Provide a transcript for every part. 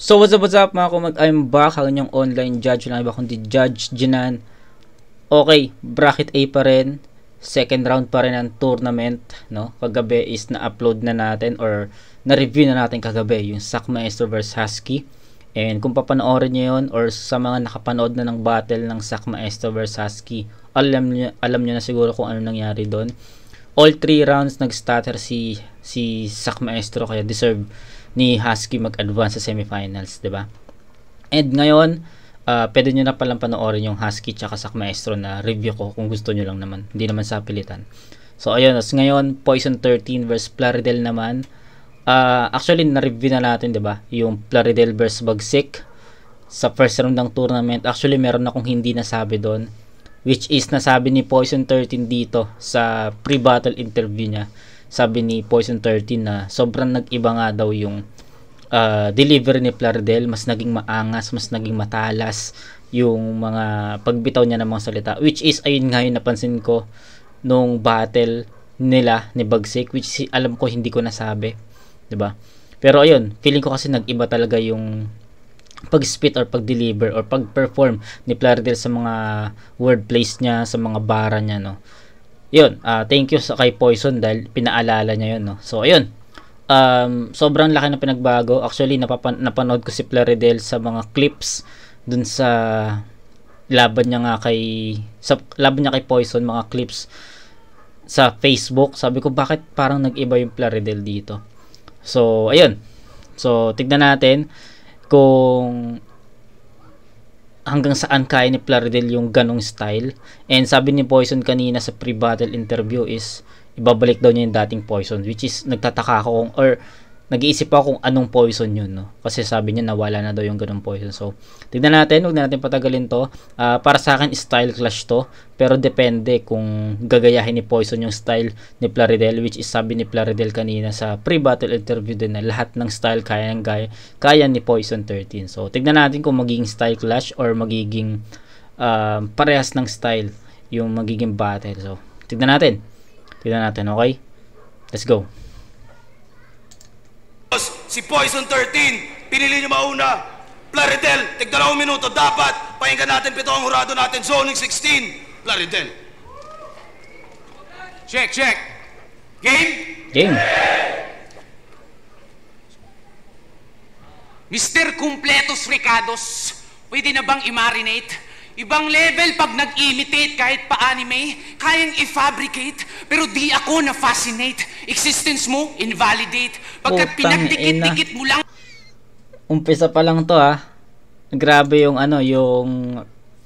So what's up mga kumag, I'm back, ang inyong online judge lang iba kundi Judge Jinan. Okay, bracket A pa rin, second round pa rin ang tournament, no? Kagabi is na-upload na natin or na-review na natin kagabi yung Sac Maestro vs Husky. And kung papanoorin nyo yun or sa mga nakapanood na ng battle ng Sac Maestro vs Husky, alam nyo na siguro kung ano nangyari doon. All 3 rounds nag-stutter si Sac Maestro, kaya deserve ni Husky mag-advance sa semifinals, 'di ba? And ngayon, pwede nyo na palang panoorin yung Husky tsaka Sac Maestro na review ko kung gusto nyo lang naman, hindi naman sa pilitan. So ayun, as ngayon Poison 13 versus Plaridel naman. Actually na-review na natin, 'di ba? Yung Plaridel versus Bagsik sa first round ng tournament. Actually meron akong hindi nasabi doon, which is nasabi ni Poison 13 dito sa pre-battle interview niya. Sabi ni Poison 13 na sobrang nag-iba nga daw yung delivery ni Plaridel, mas naging maangas, mas naging matalas yung mga pagbitaw niya ng mga salita, which is ayun nga yung napansin ko nung battle nila ni Bagsik, which alam ko hindi ko nasabi, 'di ba? Pero ayun, feeling ko kasi nag-iba talaga yung pag-spit or pag-deliver or pag-perform ni Plaridel sa mga wordplays niya, sa mga bara niya, no. Yun, thank you sa kay Poison dahil pinaalala niya yun, no. So ayun, sobrang laki na pinagbago. Actually napanood ko si Plaridel sa mga clips dun sa laban niya kay Poison, mga clips sa Facebook. Sabi ko bakit parang nag-iba yung Plaridel dito. So ayun, so tignan natin kung hanggang saan kaya ni Plaridel yung ganong style. And sabi ni Poison kanina sa pre-battle interview is ibabalik daw niya yung dating Poison, which is nagtataka ako kung, or nag-iisip ako kung anong Poison yun, no? Kasi sabi niya nawala na daw yung ganong Poison. So tignan natin, huwag na natin patagalin to. Para sa akin style clash to, pero depende kung gagayahin ni Poison yung style ni Plaridel, which is sabi ni Plaridel kanina sa pre-battle interview din na lahat ng style kaya ni Poison 13. So tignan natin kung magiging style clash or magiging parehas ng style yung magiging battle. So tignan natin, okay? Let's go. Si Poison 13, pinili niyo mauna. Plaridel, tig 2 minuto dapat. Pakinggan natin 7 ang hurado natin. Zoning 16. Plaridel. Check. Game? Mr. Completos Ricados, pwede na bang i-marinate? Ibang level pag nag-imitate kahit pa-anime, kayang i-fabricate, pero di ako na-fascinate. Existence mo, invalidate. Pagkat pinagdikit-dikit mo lang. Umpisa pa lang to, ha. Grabe yung yung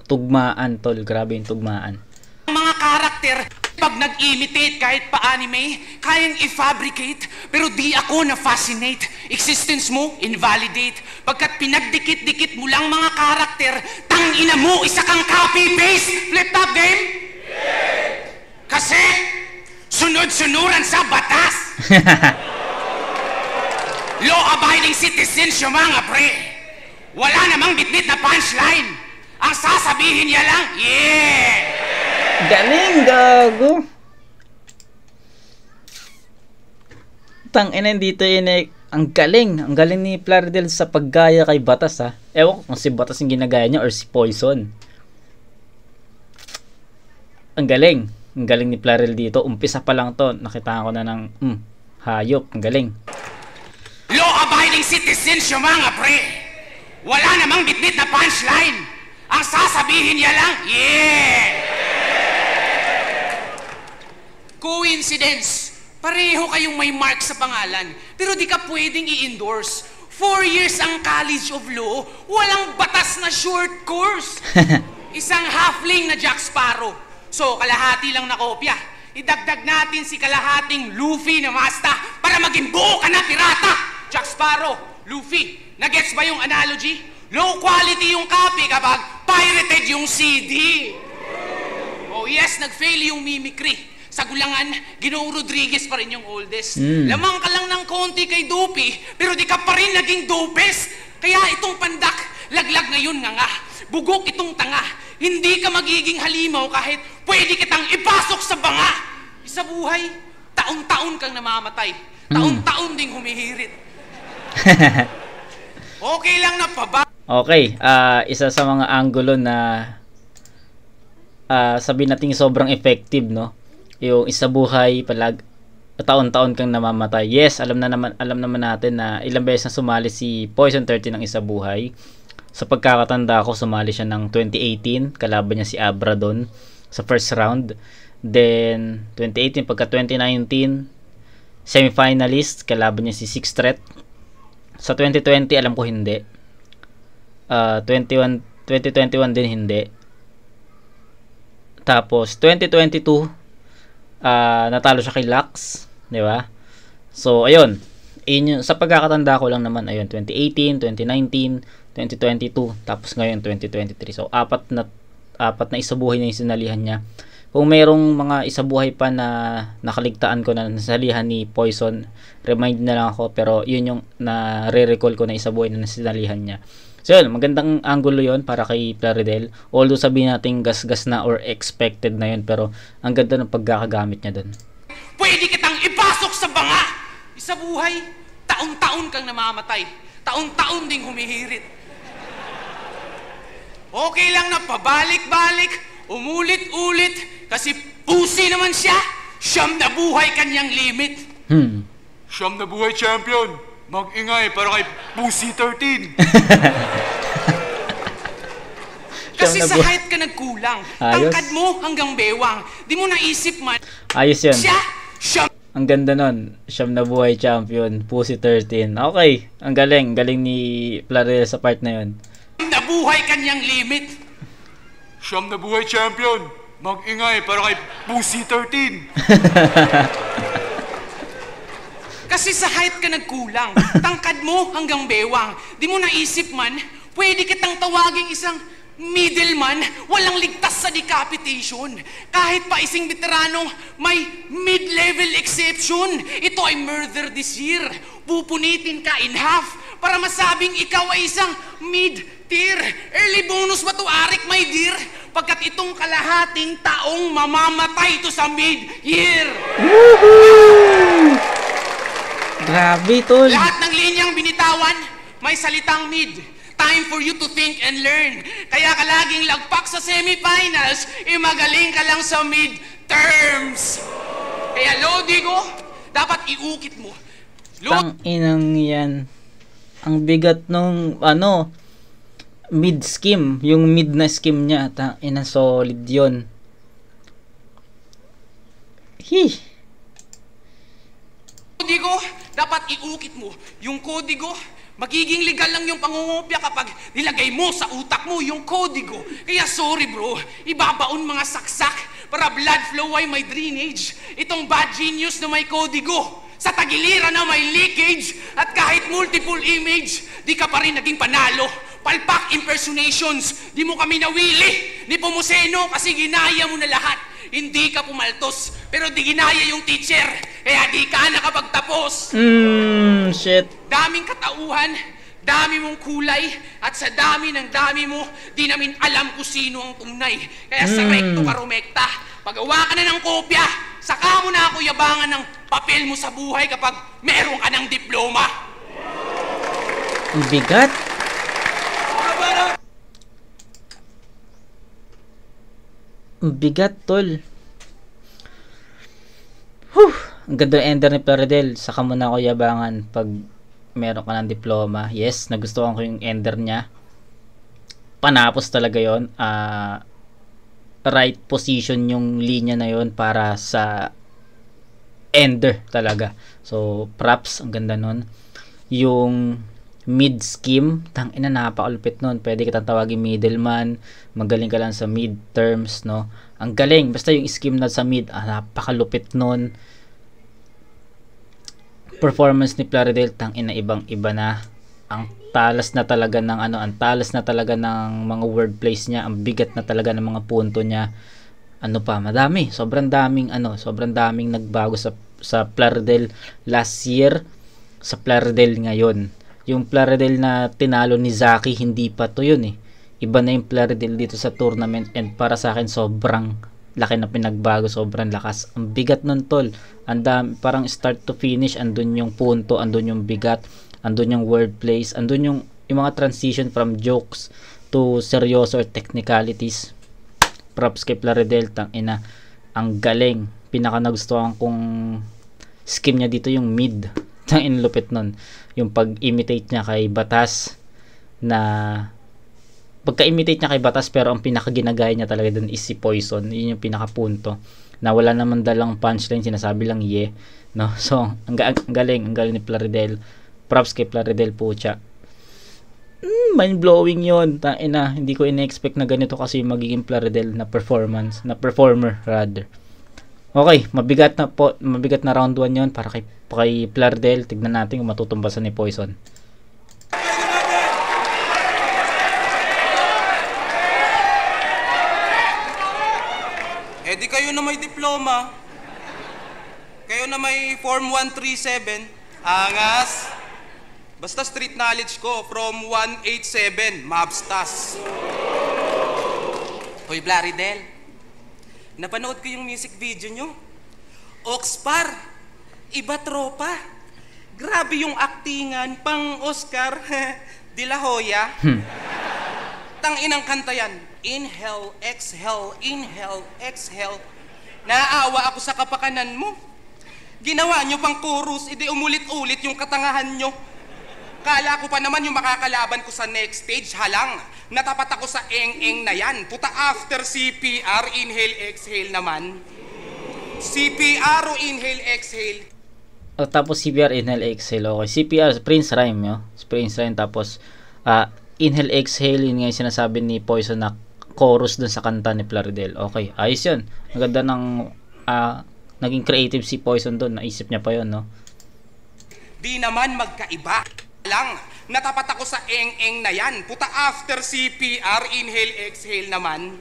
tugmaan, tol. Grabe yung tugmaan. Mga karakter, pag nag-imitate kahit pa-anime, kayang i-fabricate, pero di ako na-fascinate. Existence mo, invalidate. Pagkat pinagdikit-dikit mo lang mga karakter, tangina mo, isa kang copy-paste. Flip-top game? Kasi, sunod-sunuran sa batas. Law-abiding citizens yung mga pre. Wala namang bitbit na punchline. Ang sasabihin niya lang, yeah! Galing, gago. Tangina dito ang galing ni Plaridel sa paggaya kay Batas, ha. Ewan ko kung si Batas yung ginagaya niya or si Poison. Ang galing ni Plaridel dito. Umpisa pa lang to, nakita ko na ng hayop. Ang galing. Law-abiding citizens yung mga pre. Wala namang bitbit na punchline. Ang sasabihin niya lang, yeah! Coincidence. Pareho kayong may mark sa pangalan, pero di ka pwedeng i-endorse. 4 years ang College of Law, walang batas na short course. Isang halfling na Jack Sparrow. So, kalahati lang na kopya. Idagdag natin si kalahating Luffy na Masta para maging buo ka na pirata. Jack Sparrow, Luffy, nagets ba yung analogy? Low quality yung copy kapag pirated yung CD. Oh yes, nag-fail yung mimicry. Sa gulangan, Ginoong Rodriguez pa rin yung oldest. Lamang ka lang ng konti kay Dupi, pero di ka pa rin naging dopest. Kaya itong pandak, laglag ngayon nga. Bugok itong tanga. Hindi ka magiging halimaw kahit pwede kitang ipasok sa banga. Sa buhay, taon-taon kang namamatay. Taon-taon ding humihirit. Okay lang na Okay, isa sa mga angulo na sabihin natin sobrang effective, no? Yung isa buhay taon-taon kang namamatay. Yes, alam naman natin na ilang beses na sumali si Poison 13 ng isa buhay. Sa pagkakatanda ko, sumali siya ng 2018, kalaban niya si Abradon sa first round. Then 2018 pagka 2019 semifinalist, kalaban niya si Six Threat. Sa 2020 alam ko hindi. 2021 din hindi. Tapos 2022 natalo siya kay Lux, di ba? So ayun, sa pagkakatanda ko lang naman, ayun, 2018, 2019, 2022, tapos ngayon 2023. So apat na isabuhay na yung sinalihan niya. Kung mayroong mga isabuhay pa na nakaligtaan ko na nasalihan ni Poison, remind na lang ako, pero yun yung na-recall ko na isabuhay na nasinalihan niya. So yun, magandang angulo yun para kay Plaridel. Although sabihin natin gas-gas na or expected na yun, pero ang ganda ng pagkakagamit niya dun. Pwede kitang ipasok sa banga! Isa buhay, taon-taon kang namamatay. Taon-taon ding humihirit. Okay lang na pabalik-balik, umulit-ulit, kasi pusi naman siya. Siyam na buhay kanyang limit. Siyam na buhay champion. Mag-ingay para kay Pussy 13. Kasi sa height ka nagkulang. Tangkad mo hanggang bewang. Di mo naisip man. Ayos yun. Siya. Ang ganda nun. Siyam na buhay champion. Pussy 13. Okay. Ang galing. Galing ni Plaridel sa part na yun. Na buhay kanyang limit. Siyam na buhay champion. Mag-ingay para kay Pussy 13. Kasi sa height ka nagkulang. Tangkad mo hanggang bewang. Di mo naisip man, pwede kitang tawaging isang middleman, walang ligtas sa decapitation. Kahit pa isang veteranong may mid-level exception. Ito ay murder this year. Pupunitin ka in half para masabing ikaw ay isang mid-tier. Early bonus ba to, Arik, my dear? Pagkat itong kalahating taong mamamatay to sa mid-year. Grabe, tol. Lahat ng linyang binitawan, may salitang mid. Time for you to think and learn. Kaya ka laging lagpak sa semifinals, magaling ka lang sa mid-terms. Kaya, Lodi ko, dapat iukit mo. Tang-inang yan. Ang bigat nung, mid-skim. Yung mid na skim niya. Tang-ina, solid yun. Kodigo, dapat iukit mo. Yung kodigo, magiging legal lang yung pangungopya kapag nilagay mo sa utak mo yung kodigo. Kaya sorry bro, ibabaon mga saksak para blood flow ay may drainage. Itong bad genius na may kodigo. Sa tagiliran na may leakage at kahit multiple image, di ka pa rin naging panalo. Palpak impersonations, di mo kami nawili. Ni Pumuseno kasi ginaya mo na lahat. Hindi ka pumaltos, pero di ginaya yung teacher. Kaya di ka nakapagtapos. Shit. Daming katauhan, dami mong kulay, at sa dami ng dami mo, di namin alam kung sino ang tunay. Kaya sa recto ka rumekta. Pagawa ka na ng kopya, saka mo na ako yabangan ng papel mo sa buhay kapag meron ka ng diploma. Ang bigat. Ang bigat, tol. Ang ganda ng ender ni Plaridel. Saka mo na ako yabangan pag meron ka ng diploma. Yes, nagustuhan ko yung ender niya. Panapos talaga yon. Right position yung linya na yon para sa ender talaga. So, props. Ang ganda nun. Yung mid scheme, tangina, napakalupit nun. Pwede kitang tawagin middleman, magaling ka lang sa mid terms, no? Ang galing, basta yung scheme na sa mid, napakalupit nun. Performance ni Plaridel, tangina, ibang iba na. Ang talas na talaga ng ang talas na talaga ng mga wordplays niya, ang bigat na talaga ng mga punto niya. Madami, sobrang daming nagbago sa Plaridel last year sa Plaridel ngayon. Yung Plaridel na tinalo ni Zaki, hindi pa to yun eh. Iba na yung Plaridel dito sa tournament, and para sa akin sobrang laki na pinagbago, sobrang lakas. Ang bigat nun, tol. Parang start to finish, andun yung punto, andun yung bigat, andun yung wordplays, andun yung yung mga transition from jokes to seryoso or technicalities. Props kay Plaridel, tangina, ang galing. Pinaka nagustuhan kong scheme niya dito yung mid. Tangina, lupit nun. Yung pag-imitate niya kay Batas, na pagka-imitate niya kay Batas pero ang pinaka ginagaya niya talaga dun is si Poison. Yun yung pinaka punto, na wala naman dalang punchline, sinasabi lang no? So ang galing ni Plaridel. Props kay Plaridel po siya. Mind blowing yon, tangina, hindi ko in-expect na ganito kasi magiging Plaridel na performer rather. Okay, mabigat na round 1 yon para kay Plaridel. Tignan natin kung matutumbasan ni Poison. Di kayo na may diploma, kayo na may Form 137, angas. Basta street knowledge ko, from 187, Mabstas. Hoy, Plaridel, napanood ko yung music video nyo. Oxpar, iba tropa. Grabe yung aktingan, pang Oscar de la Hoya. Tanginang kanta yan. Inhale, exhale, inhale, exhale. Naaawa ako sa kapakanan mo. Ginawa nyo pang chorus, edi umulit-ulit yung katangahan nyo. Kala ko pa naman yung makakalaban ko sa next stage, halang. Natapat ako sa eng-eng na yan. Puta, after CPR, inhale, exhale naman. CPR o inhale, exhale. O, tapos CPR, inhale, exhale. Okay, CPR, Prince Rhyme, yo. Prince Rhyme, tapos inhale, exhale, yun nga yung sinasabi ni Poison na chorus dun sa kanta ni Plaridel. Okay, ayos yun. Maganda ng naging creative si Poison dun. Naisip niya pa yun, no? Di naman magkaiba lang. Natapat ako sa eng-eng na yan. Puta, after CPR, inhale, exhale naman.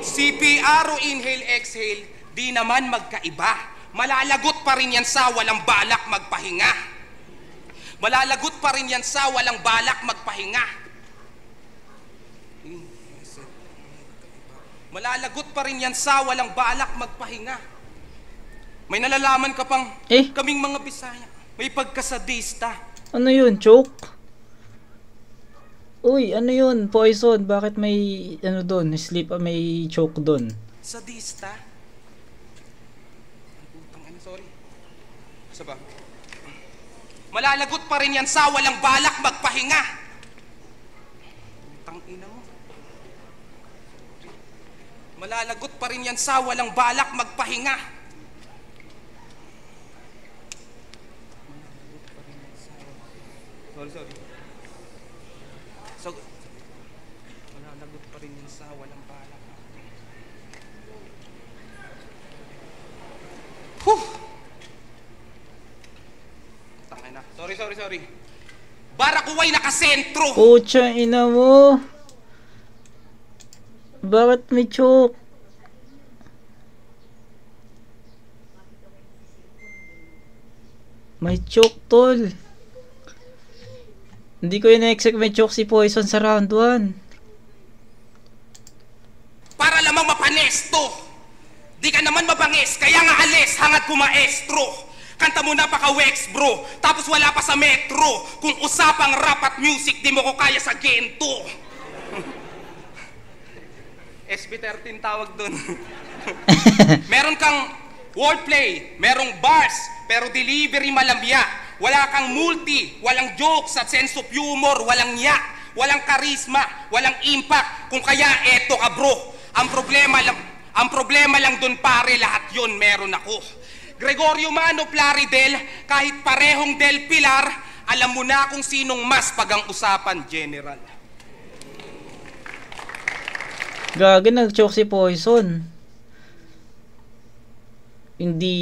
CPR o inhale, exhale, di naman magkaiba. Malalagot pa rin yan sa walang balak magpahinga. Malalagot pa rin yan sa walang balak magpahinga. Malalagot pa rin yan sa walang balak magpahinga. May nalalaman ka pang kaming mga Bisaya, may pagkasadista. Ano yun, choke? Uy, ano yun, Poison? Bakit may ano doon, may choke doon? Sadista? Sorry. Isa ba? Malalagot pa rin yan sa walang balak magpahinga. Tangina mo. Malalagot pa rin yan sa walang balak magpahinga. Sorry. So, malalagot pa rin yan sa walang balak. Tangina. Sorry. Barakuway nakasentro. Pucha, ina mo. Bakit may choke? May choke, tol. Hindi ko in-expect may choke si Poison sa round 1. Para lamang mapanesto. Di ka naman mabangis, kaya nga alis, hangad ko maestro. Kanta mo napaka-wex, bro. Tapos wala pa sa metro. Kung usapang rap at music, di mo ko kaya sa gento. SB13 tawag dun. Meron kang wordplay, merong bars, pero delivery malamya. Wala kang multi, walang jokes at sense of humor, walang nya, walang karisma, walang impact. Kung kaya eto ka, bro. Ang problema lang dun, pare, lahat yon meron ako. Gregorio Mano, Plaridel, kahit parehong Del Pilar, alam mo na kung sinong mas pag ang usapan, General. Gagi, nag-choke si Poison. Hindi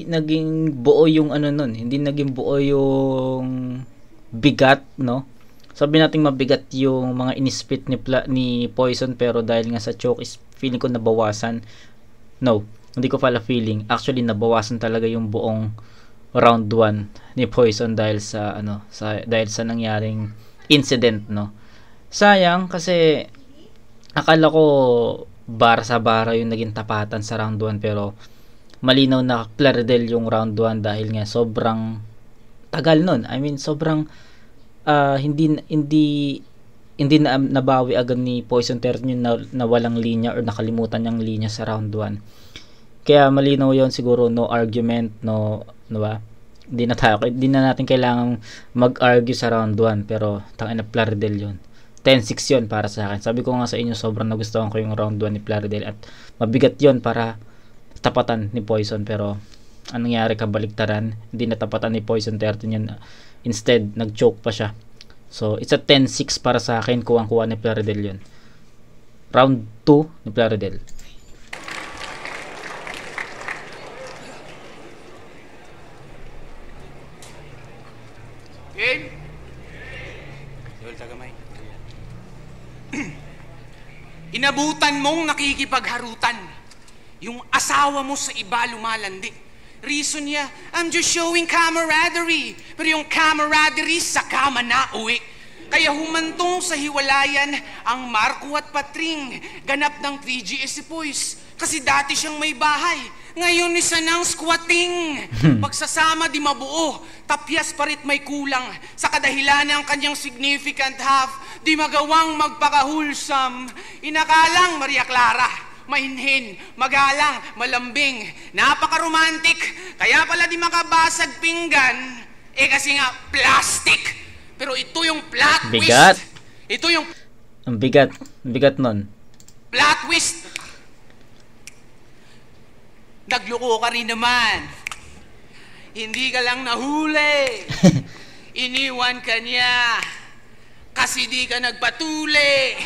naging buo yung ano nun. Hindi naging buo yung bigat, no? Sabi natin mabigat yung mga inispit ni Poison, pero dahil nga sa choke is feeling ko nabawasan. No, hindi ko pala feeling. Actually, nabawasan talaga yung buong round 1 ni Poison dahil sa dahil sa nangyaring incident, no? Sayang kasi akala ko bara sa bara yung naging tapatan sa round 1, pero malinaw na Plaridel yung round 1 dahil nga sobrang tagal nun. I mean, sobrang hindi na nabawi agad ni Poison 13 yung na walang linya or nakalimutan niyang linya sa round 1. Kaya malinaw yon, siguro no argument, no ba? Hindi na natin kailangang mag-argue sa round 1, pero tangina Plaridel yon. 10-6 yon para sa akin. Sabi ko nga sa inyo, sobrang nagustuhan ko yung round 1 ni Plaridel at mabigat yon para tapatan ni Poison, pero anong nangyari, kabaliktaran, hindi natapatan ni Poison 13 yun. Instead, nag-choke pa siya. So, it's a 10-6 para sa akin, kuwang-kuha ni Plaridel yun. Round 2 ni Plaridel. Game? Inabutan mong nakikipagharutan. Yung asawa mo sa iba lumalandi. Reason niya, I'm just showing camaraderie. Pero yung camaraderie sa kama na uwi. Kaya humantong sa hiwalayan ang Marco at Patring. Ganap ng 3GS si Poise. Kasi dati siyang may bahay. Ngayon isa nang squatting. Pagsasama di mabuo. Tapyas parit may kulang. Sa kadahilan ng kanyang significant half, di magawang magpakahulsam. Inakalang Maria Clara. Mahinhin, magalang, malambing, napaka-romantic. Kaya pala di makabasag pinggan. Kasi nga, plastic. Pero ito yung plot twist. Bigat. Ito yung Ang bigat nun. plot twist. Nagloko ka rin naman. Hindi ka lang nahuli. Iniwan ka niya. Kasi di ka nagpatuli.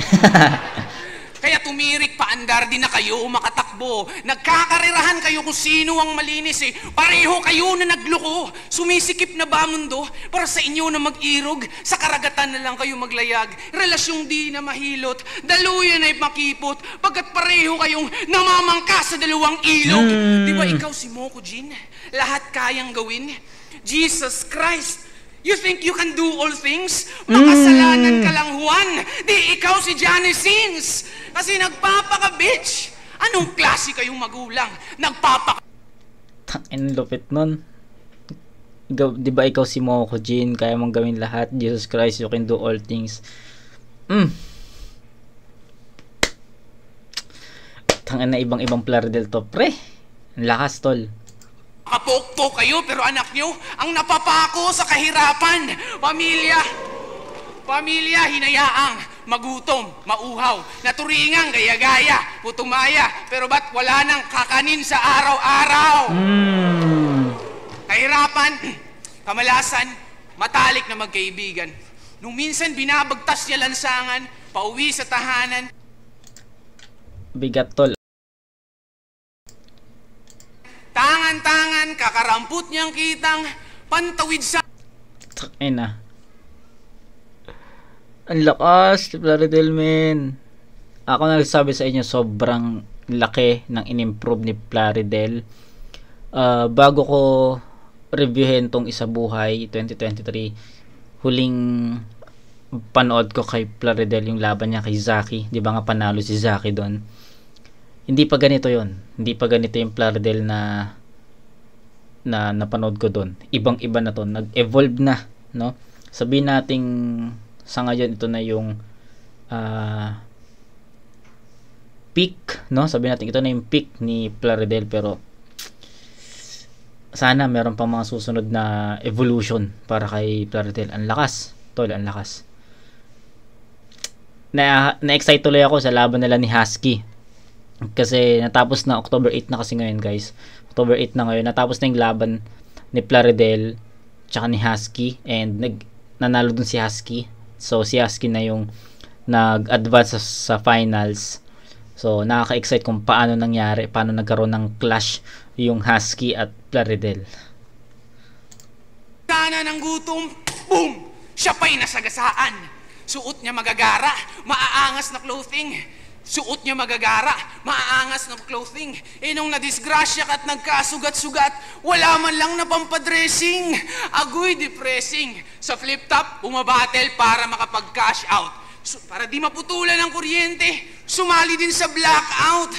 Kaya tumirik paandar din na kayo makatakbo. Nagkakarirahan kayo kung sino ang malinis eh. Pareho kayo na nagloko. Sumisikip na ba mundo para sa inyo na mag-irog? Sa karagatan na lang kayo maglayag. Relasyong di na mahilot. Daluyan ay makipot. Pagkat pareho kayong namamangka sa dalawang ilog. Di ba ikaw si Moko Jin? Lahat kayang gawin? Jesus Christ! You think you can do all things? Makasalanan ka lang, Juan. Di ikaw si Johnny Sins. Kasi nagpapaka-bitch. Anong klase kayong magulang? Ang lupit nun. Di ba ikaw si Moko Jin? Kaya mong gawin lahat. Jesus Christ, you can do all things. Tangin na ibang Plaridel to, pre. Ang lakas, tol. Kapokpok kayo, pero anak nyo, ang napapako sa kahirapan. Pamilya, hinayaang, magutom, mauhaw, naturingang, gaya-gaya, putumaya, pero ba't wala nang kakanin sa araw-araw? Kahirapan, kamalasan, matalik na magkaibigan. Nung minsan binabagtas niya lansangan, pauwi sa tahanan. Bigat, tol. Tangan-tangan, kakarampot niyang kitang, pantawid sa... Ayun na. Ang lakas, Plaridel, men. Ako nagsabi sa inyo, sobrang laki ng in-improve ni Plaridel. Bago ko reviewin tong Isa Buhay 2023, huling panood ko kay Plaridel yung laban niya kay Zaki. Di ba nga panalo si Zaki doon? Hindi pa ganito yon. Hindi pa ganito yung Plaridel na napanood ko doon. Ibang-iba na to. Nag-evolve na, no? Sabihin nating sa ngayon ito na yung peak, no? Sabihin natin ito na yung peak ni Plaridel, pero sana meron pang mga susunod na evolution para kay Plaridel. Ang lakas, tol, ang lakas. Na-excite tuloy ako sa laban nila ni Husky. Kasi natapos na October 8 na kasi ngayon, guys. October 8 na ngayon. Natapos na yung laban ni Plaridel tsaka ni Husky, and nanalo dun si Husky. So si Husky na yung nag-advance sa finals. So nakaka-excite kung paano nangyari, paano nagkaroon ng clash yung Husky at Plaridel. Sana ng gutom, boom! Siya pa'y nasagasaan. Suot niya magagara, maaangas na clothing. Suot niya magagara, maaangas na clothing. Nung nadisgrasya ka at nagkasugat-sugat, wala man lang na pampadressing. Agoy depressing. Sa flip top, bumabattle para makapag-cash out. Para di maputulan ng kuryente, sumali din sa blackout.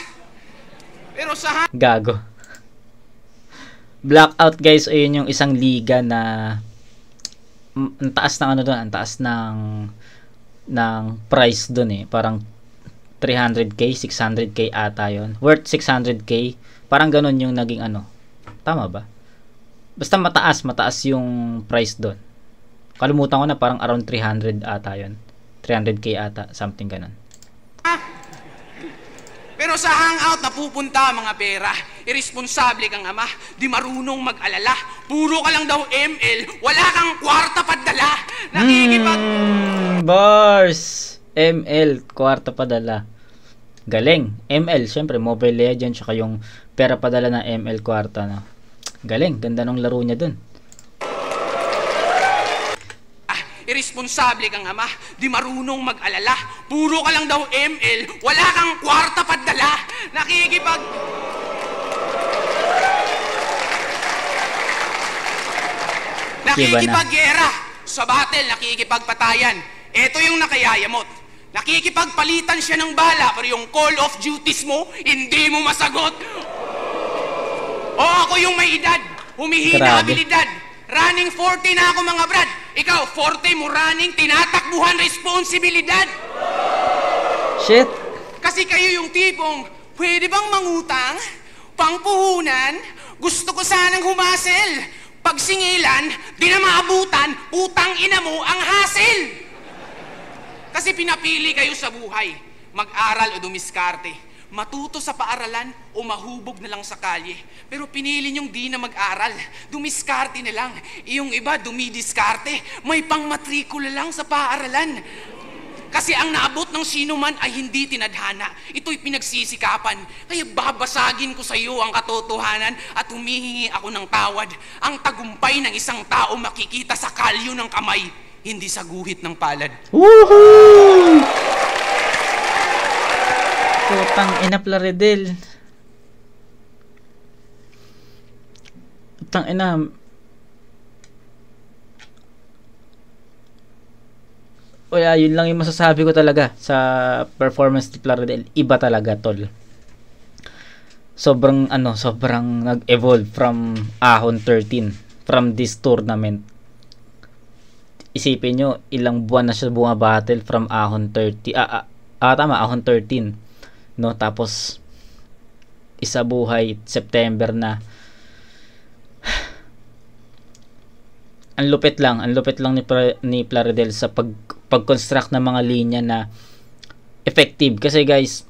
Pero sa Gago. Blackout, guys, ayun yung isang liga na ang taas ng ano doon, ang taas ng price doon eh. Parang 300k, 600k ata yun. Worth 600k. Parang ganun yung naging ano. Tama ba? Basta mataas yung price doon. Kalimutan ko na, parang around 300 ata yun. 300k ata, something ganun. Pero sa hangout napupunta mga pera. Irresponsable kang ama, di marunong mag-alala. Puro ka lang daw ML, wala kang kwarta padala. Nakikipag... Bars! ML, kwarta padala. Galing. ML, syempre, Mobile Legends, tsaka yung pera padala na ML kwarta na. Galing, ganda ng laro niya dun. Irresponsable kang ama, di marunong mag-alala. Puro ka lang daw ML, wala kang kwarta padala. Nakikipaggera. Sa battle, nakikipagpatayan. Ito yung nakayayamot. Nakikipagpalitan siya ng bala, pero yung call of duties mo, hindi mo masagot. O ako yung may edad, humihina abilidad. Running 40 na ako mga brad. Ikaw, 40 mo running, tinatakbuhan responsibilidad. Shit. Kasi kayo yung tipong, pwede bang mangutang? Pangpuhunan? Gusto ko sanang humasel. Pagsingilan, di na maabutan, utang ina mo ang hassle. Kasi pinapili kayo sa buhay, mag-aral o dumiskarte. Matuto sa paaralan o mahubog na lang sa kalye. Pero pinili niyong di na mag-aral. Dumiskarte na lang. Iyong iba dumidiskarte. May pangmatrikula lang sa paaralan. Kasi ang naabot ng sino man ay hindi tinadhana. Ito'y pinagsisikapan. Kaya babasagin ko sa iyo ang katotohanan at humihingi ako ng tawad. Ang tagumpay ng isang tao makikita sa kalyo ng kamay, hindi sa guhit ng palad. Woohoo! Putang ina, Plaridel. Putang ina. Wala, yun lang yung masasabi ko talaga sa performance ni Plaridel. Iba talaga, tol. Sobrang nag-evolve from Ahon 13, from this tournament. Isipin nyo, ilang buwan na siya bumabattle from Ahon 30. Ahon 13. No, tapos isa buhay September na. Ang lupit lang ni Plaridel sa pag-construct ng mga linya na effective. Kasi guys,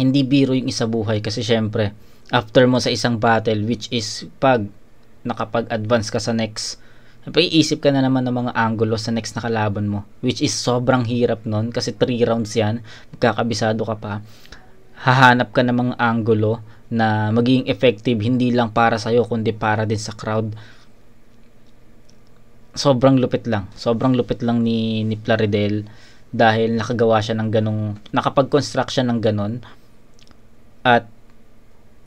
hindi biro yung isa buhay, kasi syempre after mo sa isang battle, which is pag nakapag-advance ka sa next, iisip ka na naman ng mga angulo sa next na kalaban mo, which is sobrang hirap nun kasi 3 rounds yan, magkakabisado ka pa, hahanap ka ng mga angulo na magiging effective hindi lang para sa'yo kundi para din sa crowd. Sobrang lupit lang ni Plaridel dahil nakagawa siya ng ganong, nakapag-construct siya ng ganon, at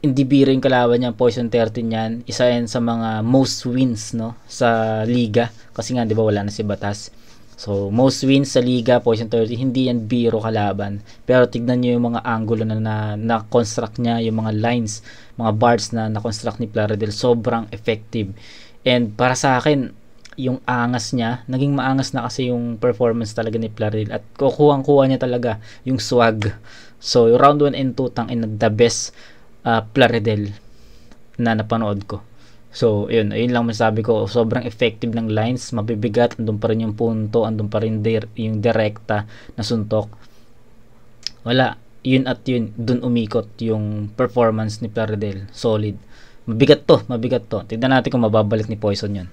hindi biro yung kalaban niya. Poison 13 yan, isa yan sa mga most wins, no, sa liga, kasi nga 'di ba wala na si Batas. So most wins sa liga, Poison 13, hindi yan biro kalaban. Pero tignan niyo yung mga angulo na construct niya, yung mga lines, mga bars na na-construct ni Plaridel, sobrang effective. And para sa akin, yung angas niya, naging maangas na kasi yung performance talaga ni Plaridel, at kukuha niya talaga yung swag. So round 1 and 2, tangina, the best Plaridel na napanood ko. So ayun lang masabi ko, sobrang effective ng lines, mabibigat, andun pa rin yung punto, andun pa rin yung direkta na suntok. Wala, yun at yun, dun umikot yung performance ni Plaridel. Solid. Mabigat to. Tignan natin kung mababalik ni Poison yun.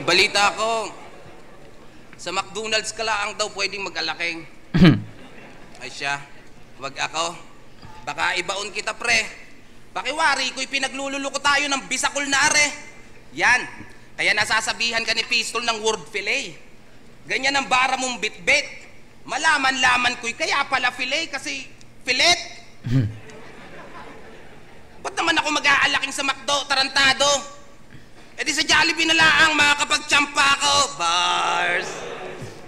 Balita ko, sa McDonald's ka lang daw pwedeng mag-alaking. Ay siya, wag ako. Baka ibaon kita, pre. Pakiwari ko'y pinaglululuko tayo ng bisakul na are. Yan, kaya nasasabihan ka ni Pistol ng word fillet. Ganyan ang bara mong bit-bit. Malaman-laman ko'y kaya pala fillet kasi filet. Ba't naman ako mag-aalaking sa McDo, tarantado? E di sa Jollibee na lang makakapag-champa ako. Bars!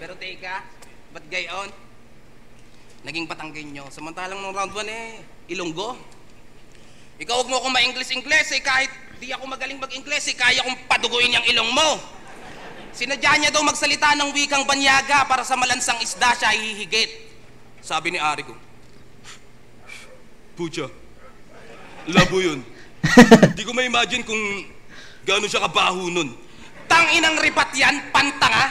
Pero teka, ba't gayon? naging Batanggenyo. Samantalang nung round 1 Ilonggo. Ikaw huwag mo akong ma-English-Ingles kahit di ako magaling mag-Ingles kaya kong paduguin yung ilong mo. Sinadya niya daw magsalita ng wikang banyaga para sa malansang isda siya hihigit. Sabi ni Ari ko, pucha, labo yun. Di ko ma-imagine kung gaano siya kabaho nun. Tanginang ripat yan, pantanga.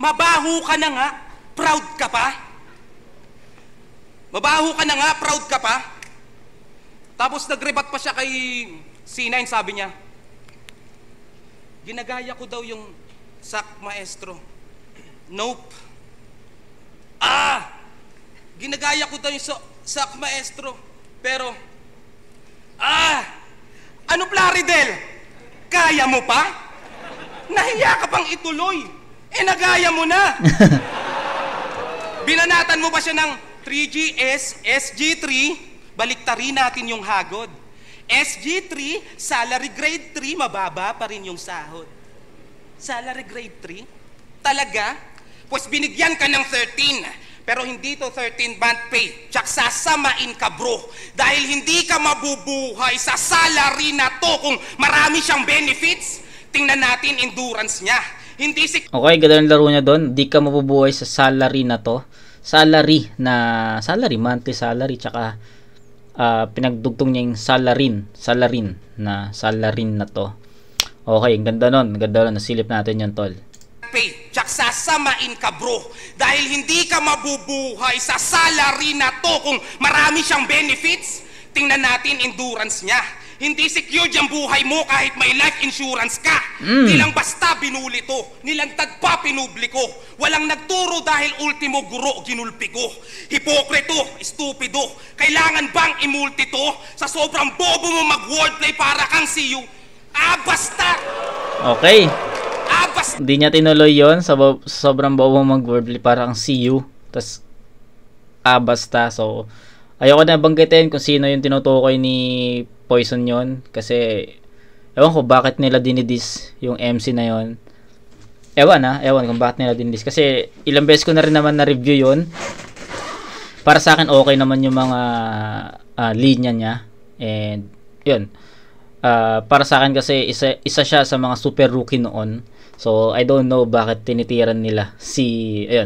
Mabaho ka na nga, proud ka pa. Mabaho ka na nga, proud ka pa. Tapos nagrebat pa siya kay C9, sabi niya, ginagaya ko daw yung sak maestro. Nope. Ginagaya ko daw yung sak maestro. Pero, ano Plaridel? Kaya mo pa? Nahiya ka pang ituloy. Nagaya mo na. Binanatan mo pa siya ng 3GS, SG3, baliktarin natin yung hagod. SG3, salary grade 3, mababa pa rin yung sahod. Salary grade 3? Talaga? Pues binigyan ka ng 13. Pero hindi to 13 month pay. Tsak sasamain ka bro. Dahil hindi ka mabubuhay sa salary na to kung marami siyang benefits. Tingnan natin endurance niya. Hindi si... Okay, ganda ng laro niya doon. Di ka mabubuhay sa salary na to. Salary, monthly salary, tsaka pinagdugtong niya yung salarin na to. Okay, ganda nun. Nasilip natin yan, tol. Pay. Tsak sasamain ka bro. Dahil hindi ka mabubuhay sa salary na to kung marami siyang benefits. Tingnan natin endurance niya. Hindi secured yung buhay mo kahit may life insurance ka. Nilang basta binuli to. Nilantad pa pinubliko. Walang nagturo dahil ultimo guro ginulpi ko. Hipokrito, estupido. Kailangan bang imulti to? Sa sobrang bobo mo mag-wordplay para kang see you. Basta! Okay. Hindi niya tinuloy yon sa sobrang bobo mag-wordplay para kang see you. Tas basta. So, ayoko na banggitin kung sino yung tinutukoy ni Poison yon. Kasi, ewan ko bakit nila dinidis yung MC na yon. Ewan kung bakit nila dinidis. Kasi, ilang beses ko na rin naman na-review yon. Para sa akin, okay naman yung mga linya niya. And, yun. Para sa akin kasi, isa siya sa mga super rookie noon. So, I don't know bakit tinitiran nila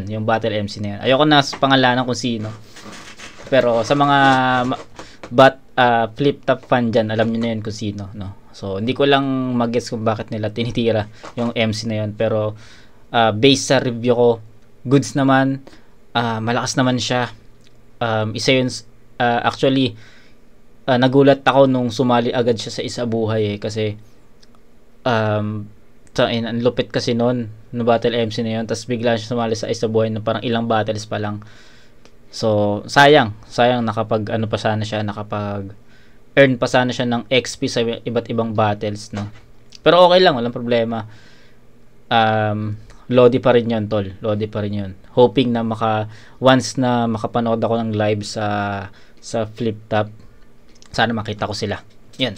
yung Battle MC na yun. Ayoko na pangalanan kung sino. Pero sa mga flip-top fan dyan, alam nyo na yun kung sino, no? So, hindi ko lang mag-guess kung bakit nila tinitira yung MC na yun. Pero, based sa review ko, goods naman, malakas naman siya. Isa yun, actually, nagulat ako nung sumali agad siya sa Isa Buhay kasi, ang lupit kasi noon no Battle MC na yun, tapos bigla siya sumali sa Isa Buhay na parang ilang battles pa lang. So sayang nakapag earn pa sana siya ng XP sa iba't ibang battles, no. Pero okay lang, walang problema. Lodi pa rin yun, tol. Lodi pa rin yun. Hoping na once na makapanood ako ng live sa Flip Top, sana makita ko sila. Yan.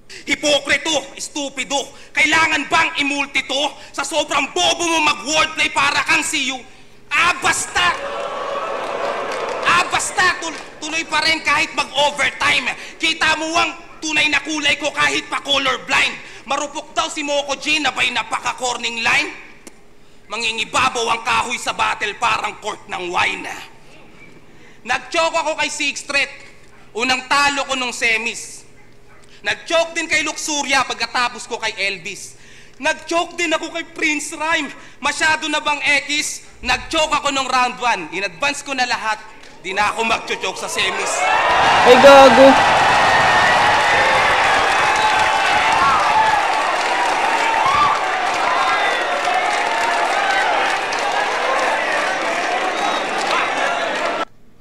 Hipokrito, estupido. Kailangan bang imulti to? Sa sobrang bobo mo mag-wordplay para kang see you. Basta! Tuloy pa rin kahit mag-overtime. Kita mo ang tunay na kulay ko kahit pa colorblind. Marupok daw si Moko G na ba'y napaka-corning line? Mangingibabaw ang kahoy sa battle parang court ng wine. Nag-choke ako kay Sixth Street. Unang talo ko nung semis. Nag-choke din kay Luxuria pagkatapos ko kay Elvis. Nag-choke din ako kay Prince Rhyme. Masyado na bang X? Nag-choke ako nung round 1. In-advance ko na lahat. Di na ako mag-choke sa semis. Ay, gago.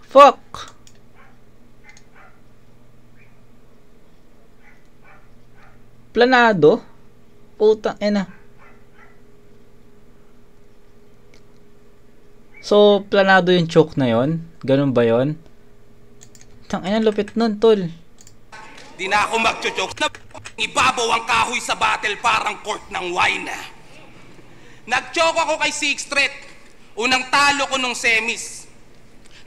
Fuck. Planado? Putang ina. So, planado yung choke na yon? Ganun ba yon? Tang ina, lupit nun, tol. Di na ako mag-choke. Ibabaw ang kahoy sa battle parang court ng wine. Nag-choke ako kay Sixth Street. Unang talo ko nung semis.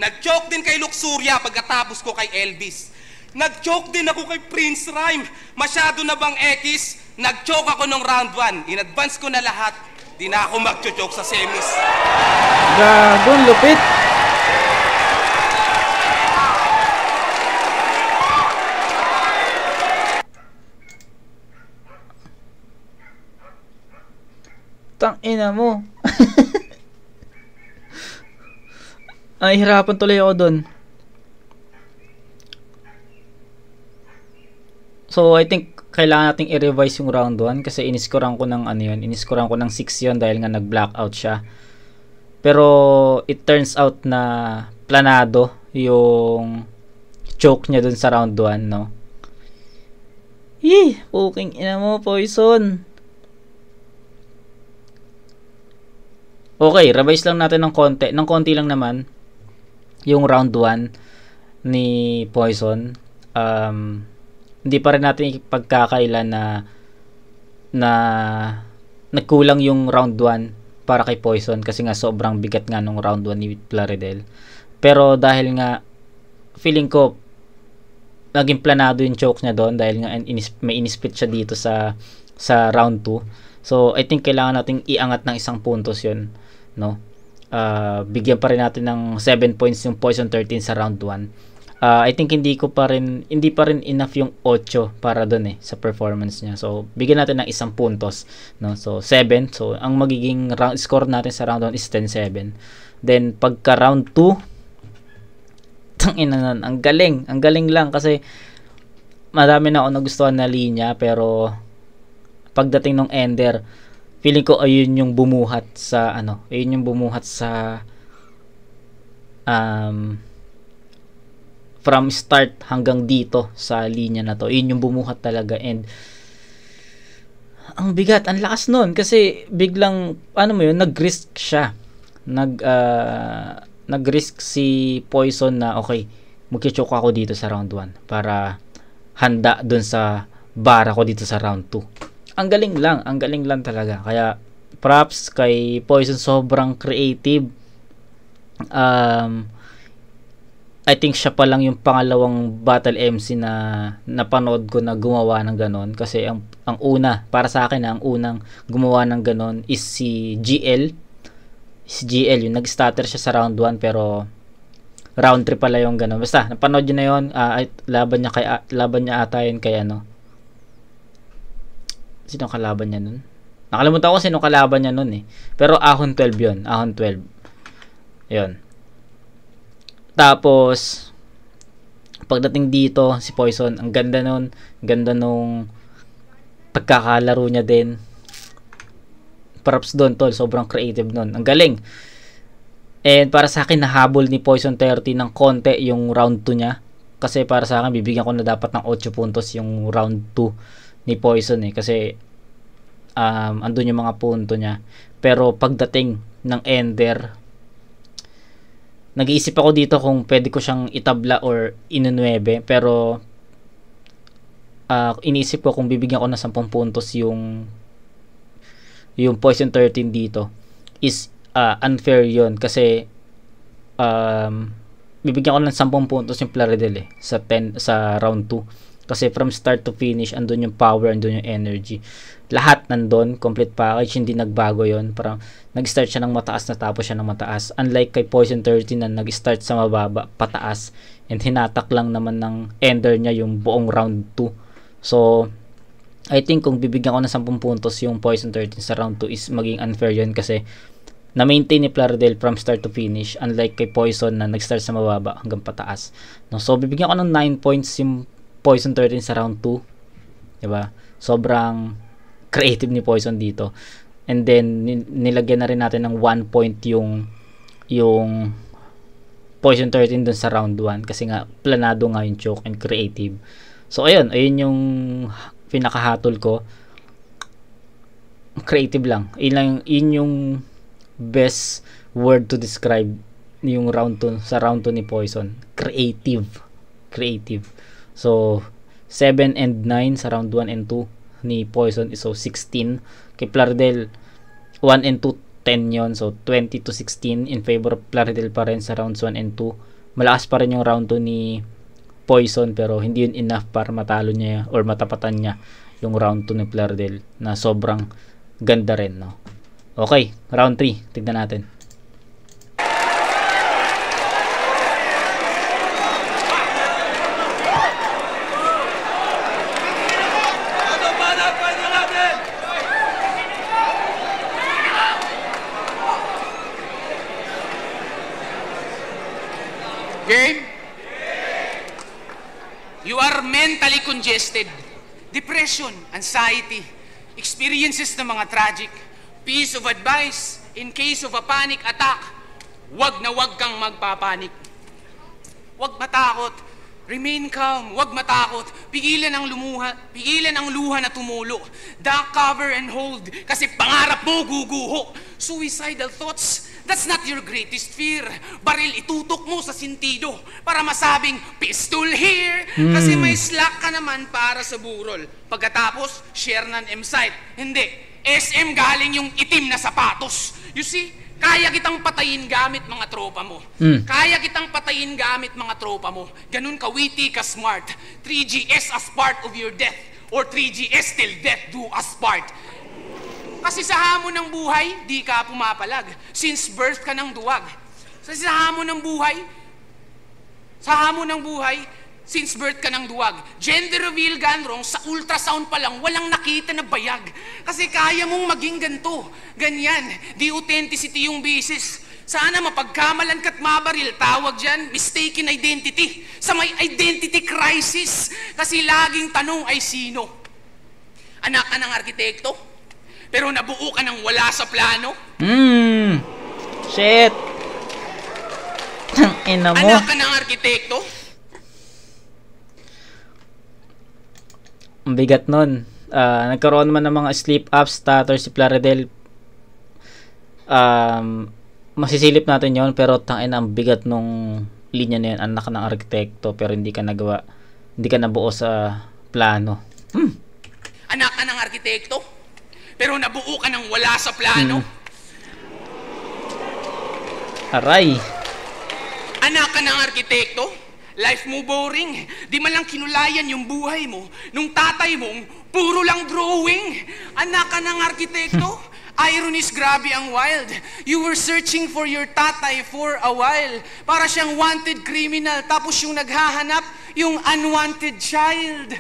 Nag-choke din kay Luxuria pagkatapos ko kay Elvis. Nag-choke din ako kay Prince Rhyme. Masyado na bang X? Nag-choke ako nung round 1. In-advance ko na lahat. Di na ako mag-choke sa semis. Gagong lupit. Tangina mo. Ay, hirapan tuloy ako dun. So, I think kailangan nating i-revise yung round 1 kasi iniscorean ko ng ano yun. Iniscorean ko ng 6 yun dahil nga nag-blackout siya. Pero, it turns out na planado yung choke niya dun sa round 1, no? Puking ina mo, Poison. Okay, revise lang natin ng konti. Ng konti lang naman yung round 1 ni Poison. Hindi pa rin natin ipagkakailan na nagkulang yung round 1 para kay Poison kasi nga sobrang bigat nga nung round 1 ni Plaridel. Pero dahil nga feeling ko naging planado yung choke niya doon dahil nga may inisplit siya dito sa round 2. So I think kailangan nating iangat ng isang puntos yun, no? Bigyan pa rin natin ng 7 points yung Poison 13 sa round 1. I think hindi pa rin enough yung 8 para doon sa performance niya. So bigyan natin ng isang puntos, no? So 7. So ang magiging score natin sa round 1 is 10-7. Then pagka round 2, tangina nun, ang galing lang kasi marami na ako nagustuhan na linya, pero pagdating ng ender, feeling ko ayun yung bumuhat sa from start hanggang dito sa linya na to. Yun yung bumuhat talaga, and ang bigat, ang lakas nun kasi biglang nag-risk siya. Nag-risk si Poison na okay, magki-choke ako dito sa round 1 para handa dun sa bara ko dito sa round 2. Ang galing lang talaga. Kaya props kay Poison, sobrang creative. I think siya pa lang yung pangalawang battle MC na napanood ko na gumawa ng ganon, kasi ang una para sa akin, ang unang gumawa ng ganon is si GL. Yung nag-stutter siya sa round 1 pero round 3 pala yung ganon. Basta napanood niyo na yun. Laban niya ata yun kay sino kalaban niya nun? Nakalimutan ko sino kalaban niya nun Pero Ahon 12 yun. Ahon 12. Yun. Tapos pagdating dito si Poison, ang ganda nun. Ganda nung pagkakalaro niya din. Props doon, tol. Sobrang creative nun. Ang galing. And para sa akin, nahabol ni Poison 30 ng konti yung round 2 niya. Kasi para sa akin, bibigyan ko na dapat ng 8 puntos yung round 2 ni Poison kasi andun yung mga punto niya. Pero pagdating ng ender, nag-iisip ako dito kung pwede ko siyang itabla or inunuebe, pero iniisip ko kung bibigyan ko na 10 puntos yung Poison 13 dito is unfair yon kasi bibigyan ko ng 10 puntos yung Plaridel sa round 2 kasi from start to finish andun yung power, andun yung energy, lahat nandun, complete package, hindi nagbago yon. Parang nag-start siya ng mataas, natapos siya ng mataas, unlike kay Poison 13 na nag-start sa mababa pataas and hinatak lang naman ng ender niya yung buong round 2. So I think kung bibigyan ko ng 10 puntos yung Poison 13 sa round 2 is maging unfair yun kasi na-maintain ni Plaridel from start to finish, unlike kay Poison na nag-start sa mababa hanggang pataas. No? So bibigyan ko ng 9 points yung Poison 13 sa round 2. Diba? Sobrang creative ni Poison dito. And then nilagyan na rin natin ng 1 point yung Poison 13 dun sa round 1 kasi nga planado nga yung choke and creative. So ayun yung pinakahatol ko. Creative lang. Yun yung best word to describe yung round 2 sa round 2 ni Poison. Creative. So 7 and 9 sa round 1 and 2 ni Poison is so 16. Kay Plaridel 1 and 2 10 yon, so 20 to 16 in favor of Plaridel pa rin sa rounds 1 and 2. malakas pa rin yung round 2 ni Poison, pero hindi yun enough para matalo niya or matapatan niya yung round 2 ni Plaridel na sobrang ganda rin, no? Okay, round 3, tignan natin. Game? You are mentally congested. Depression, anxiety, experiences ng mga tragic. Piece of advice, in case of a panic attack, wag na wag kang magpapanik. Wag matakot. Remain calm. Wag matakot. Pigilan ang luha na tumulo. Duck, cover, and hold. Kasi pangarap mo guguho. Suicidal thoughts, that's not your greatest fear. Baril itutok mo sa sintido para masabing, pistol here. Kasi may slack ka naman para sa burol. Pagkatapos, share ng M-site. Hindi. SM galing yung itim na sapatos. You see? Kaya kitang patayin gamit mga tropa mo. Kaya kitang patayin gamit mga tropa mo. Ganun ka witty, ka smart. 3GS as part of your death. Or 3GS till death do us part. Kasi sa hamon ng buhay, di ka pumapalag. Since birth ka ng duwag. Kasi sa hamon ng buhay, since birth ka ng duwag. Gender reveal gone wrong, sa ultrasound pa lang, walang nakita na bayag. Kasi kaya mong maging ganito, ganyan. Di authenticity yung basis. Sana mapagkamalan ka't mabaril, tawag dyan, mistaken identity. Sa may identity crisis. Kasi laging tanong ay sino? Anak ka ng arkitekto? Pero nabuo ka ng wala sa plano? Shit! Ang ina mo. Anak ka ng arkitekto? Ang bigat nun. Nagkaroon man ng mga sleep-up stutter si Plaridel. Masisilip natin yon, pero tangin ang bigat nung linya na yun. Anak ng arkitekto pero hindi ka nabuo sa plano. Anak ka ng arkitekto? Pero nabuo ka ng wala sa plano? Aray! Anak ka ng arkitekto? Life mo boring. Di man lang kinulayan yung buhay mo. Nung tatay mong puro lang drawing. Anak ka ng arkitekto? Ironies, grabe ang wild. You were searching for your tatay for a while. Para siyang wanted criminal. Tapos yung naghahanap, yung unwanted child.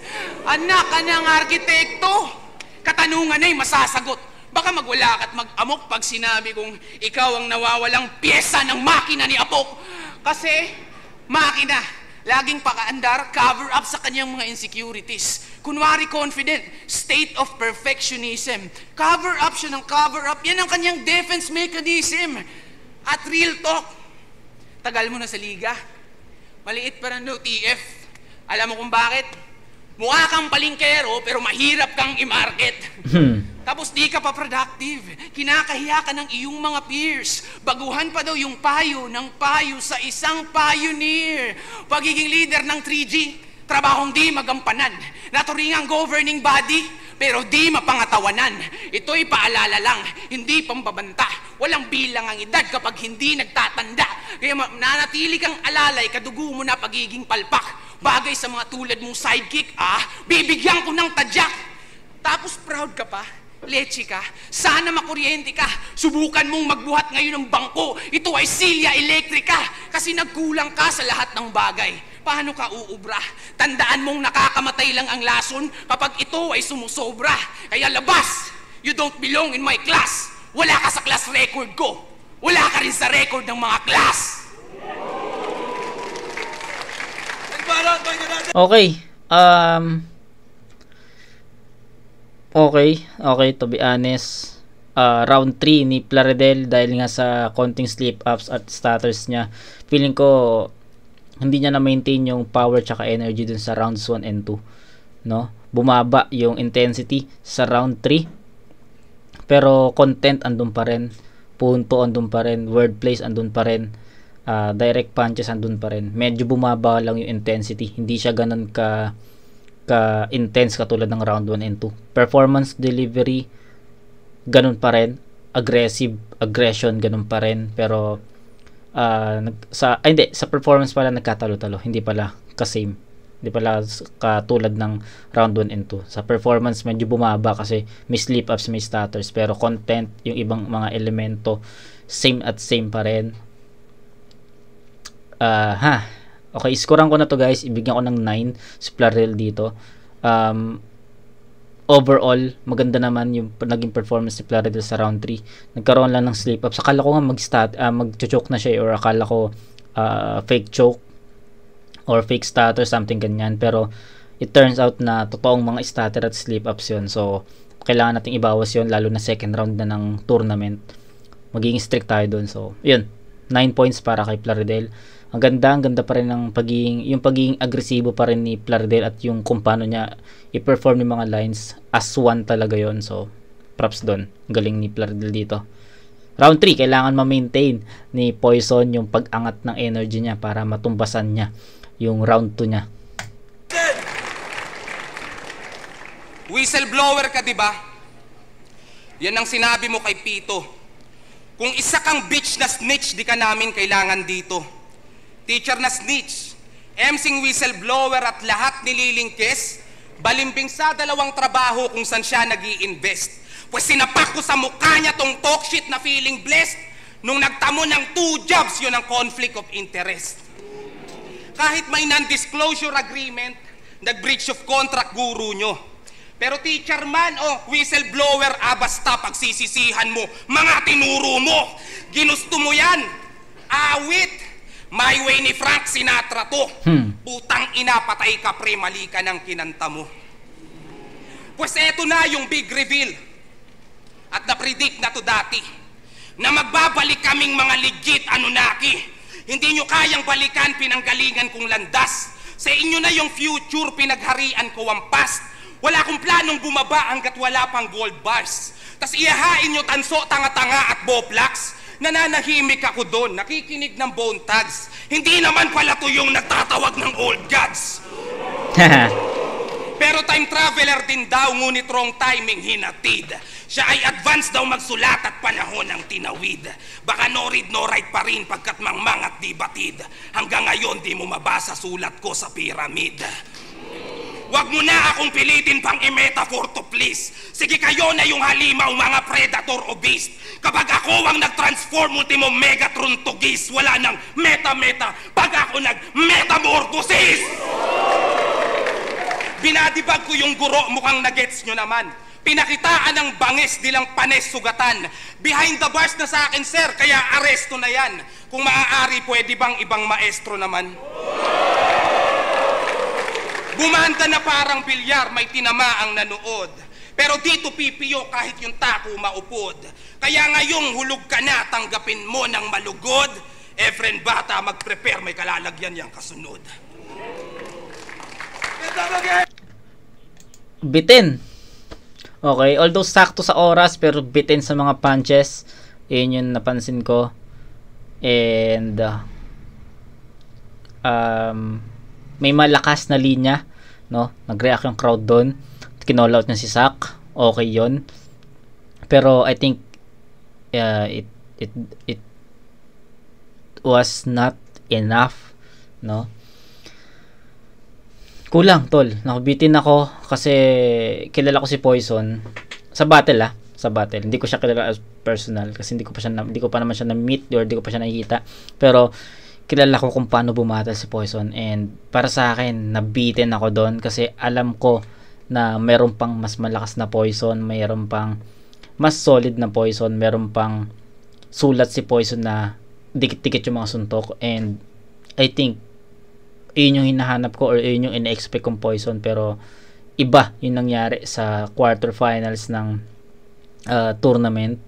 Anak ka ng arkitekto? Katanungan ay masasagot. Baka magwala ka't mag-amok pag sinabi kong ikaw ang nawawalang pyesa ng makina ni Apok. Kasi, makina, laging pakaandar, cover up sa kanyang mga insecurities. Kunwari confident, state of perfectionism. Cover up siya ng cover up. Yan ang kanyang defense mechanism. At real talk, tagal mo na sa liga. Maliit pa ng TF. Alam mo kung bakit? Mukha kang palingkero pero mahirap kang i-market. Tapos di ka pa productive. Kinakahiya ka ng iyong mga peers. Baguhan pa daw yung payo ng payo sa isang pioneer. Pagiging leader ng 3G, trabahong di magampanan. Naturingang governing body, pero di mapangatawanan. Ito'y paalala lang, hindi pambabanta. Walang bilang ang edad kapag hindi nagtatanda. Kaya nanatili kang alalay, kadugo mo na pagiging palpak. Bagay sa mga tulad mong sidekick, bibigyan ko ng tadyak. Tapos proud ka pa, leche ka, sana makuryente ka. Subukan mong magbuhat ngayon ng bangko. Ito ay silya elektrika. Kasi nagkulang ka sa lahat ng bagay. Paano ka uubra? Tandaan mong nakakamatay lang ang lason kapag ito ay sumusobra. Kaya labas! You don't belong in my class. Wala ka sa class record ko. Wala ka rin sa record ng mga class. Okay. Okay, to be honest, round 3 ni Plaridel, dahil nga sa konting slip-ups at stutters niya, feeling ko hindi niya na-maintain yung power tsaka energy dun sa rounds 1 and 2, no? Bumaba yung intensity sa round 3, pero content andun pa rin, punto andun pa rin, wordplays andun pa rin, direct punches andun pa rin. Medyo bumaba lang yung intensity, hindi siya ganun ka-intense katulad ng round 1 and 2. Performance delivery ganun pa rin, aggression ganun pa rin, pero sa performance pala nagkatalo-talo, hindi pala ka-same, hindi pala katulad ng round 1 and 2. Sa performance medyo bumaba kasi may slip ups, may stutters, pero content, yung ibang mga elemento same pa rin. Okay, scorean ko na to guys, ibigyan ko ng 9 si Plaridel dito. Overall, maganda naman yung naging performance ni Plaridel sa round 3. Nagkaroon lang ng slip ups. Akala ko nga mag-choke na siya, or akala ko fake choke or fake stutter, something ganyan. Pero it turns out na totoong mga stutter at slip ups yun. So, kailangan nating ibawas yun, lalo na second round na ng tournament. Magiging strict tayo dun. So, yun. 9 points para kay Plaridel. Ang ganda pa rin ng pagiging agresibo pa rin ni Plaridel, at yung kung paano niya i-perform yung mga lines as one talaga yon. So, props doon. Galing ni Plaridel dito. Round 3, kailangan ma-maintain ni Poison yung pag-angat ng energy niya para matumbasan niya yung round 2 niya. Whistleblower ka, di ba? Yan ang sinabi mo kay Pito. Kung isa kang bitch na snitch, di ka namin kailangan dito. Teacher na snitch, emsing whistleblower at lahat nililingkes, balimbing sa dalawang trabaho kung saan siya nag-i-invest. Pues sinapak ko sa mukha niya tong talk shit na feeling blessed. Nung nagtamo ng 2 jobs, yun ang conflict of interest. Kahit may non-disclosure agreement, nag-breach of contract guru nyo. Pero teacher man o whistleblower, basta pagsisisihan mo, mga tinuro mo, ginusto mo yan, awit. My way ni Frank Sinatra to. Putang ina, patay ka pre, mali ka ng kinanta mo. Pues eto na yung big reveal. At na-predict na to dati, na magbabalik kaming mga legit Anunnaki. Hindi nyo kayang balikan pinanggalingan kong landas. Sa inyo na yung future, pinagharian ko ang past. Wala akong planong bumaba hanggat wala pang gold bars. Tas iyahain nyo tanso, tanga-tanga at boplax. Nananahimik ako doon, nakikinig ng bone tags. Hindi naman pala to yung nagtatawag ng old gods. Pero time traveler din daw, ngunit wrong timing hinatid. Siya ay advance daw magsulat at panahon ng tinawid. Baka no read no write pa rin pagkat mangmang at di batid. Hanggang ngayon di mo mabasa sulat ko sa pyramid. Wag mo na akong pilitin pang i-metaphor to please. Sige kayo na yung halimaw mga predator o beast. Kapag ako ang nag-transform ultimo Megatron to geese, wala nang meta-meta pag ako nag-metamorphosis. Binadibag ko yung guro, mukhang nagets nyo naman. Pinakitaan ng bangis, dilang panes sugatan. Behind the bars na sa akin sir, kaya aresto na yan. Kung maaari, pwede bang ibang maestro naman? Bumanda na parang bilyar, may tinamaang nanood. Pero dito pipiyo kahit yung tako maupod. Kaya ngayong hulog ka na, tanggapin mo ng malugod. Friend bata, mag-prepare, may kalalagyan yang kasunod. Bitin. Okay, although sakto sa oras, pero bitin sa mga punches. Yun yung napansin ko. And may malakas na linya, no? Nag-react yung crowd doon. Kinall out niya si Zack. Okay yon. Pero I think it was not enough, no? Kulang, tol. Nakubitin ako kasi kilala ko si Poison sa battle, sa battle. Hindi ko siya kilala as personal kasi hindi ko pa naman siya na-meet or hindi ko pa siya nakikita. Pero kilala ko kung paano bumattle si Poison, and para sa akin nabitin ako doon kasi alam ko na meron pang mas malakas na Poison, meron pang mas solid na Poison, meron pang sulat si Poison na dikit-dikit yung mga suntok, and I think yun yung hinahanap ko or yun yung ina-expect kong Poison, pero iba yung nangyari sa quarterfinals ng tournament.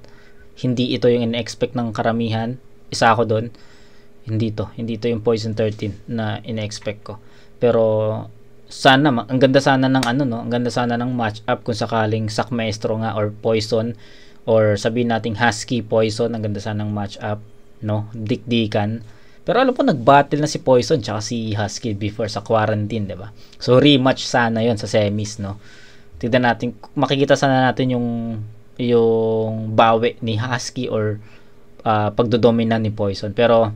Hindi ito yung ina-expect ng karamihan. Isa ako doon. Hindi to yung Poison 13 na ina-expect ko. Pero sana ang ganda sana ng ang ganda sana ng match up kung sakaling Zack Maestro nga or Poison, or sabihin nating Husky Poison, ang ganda sana ng match up, no? Dikdikan. Pero alam ko nag-battle na si Poison tsaka si Husky before sa quarantine, 'di ba? So rematch sana 'yon sa semis, no? Tignan natin, makikita sana natin yung bawi ni Husky or pagdodomina ni Poison. Pero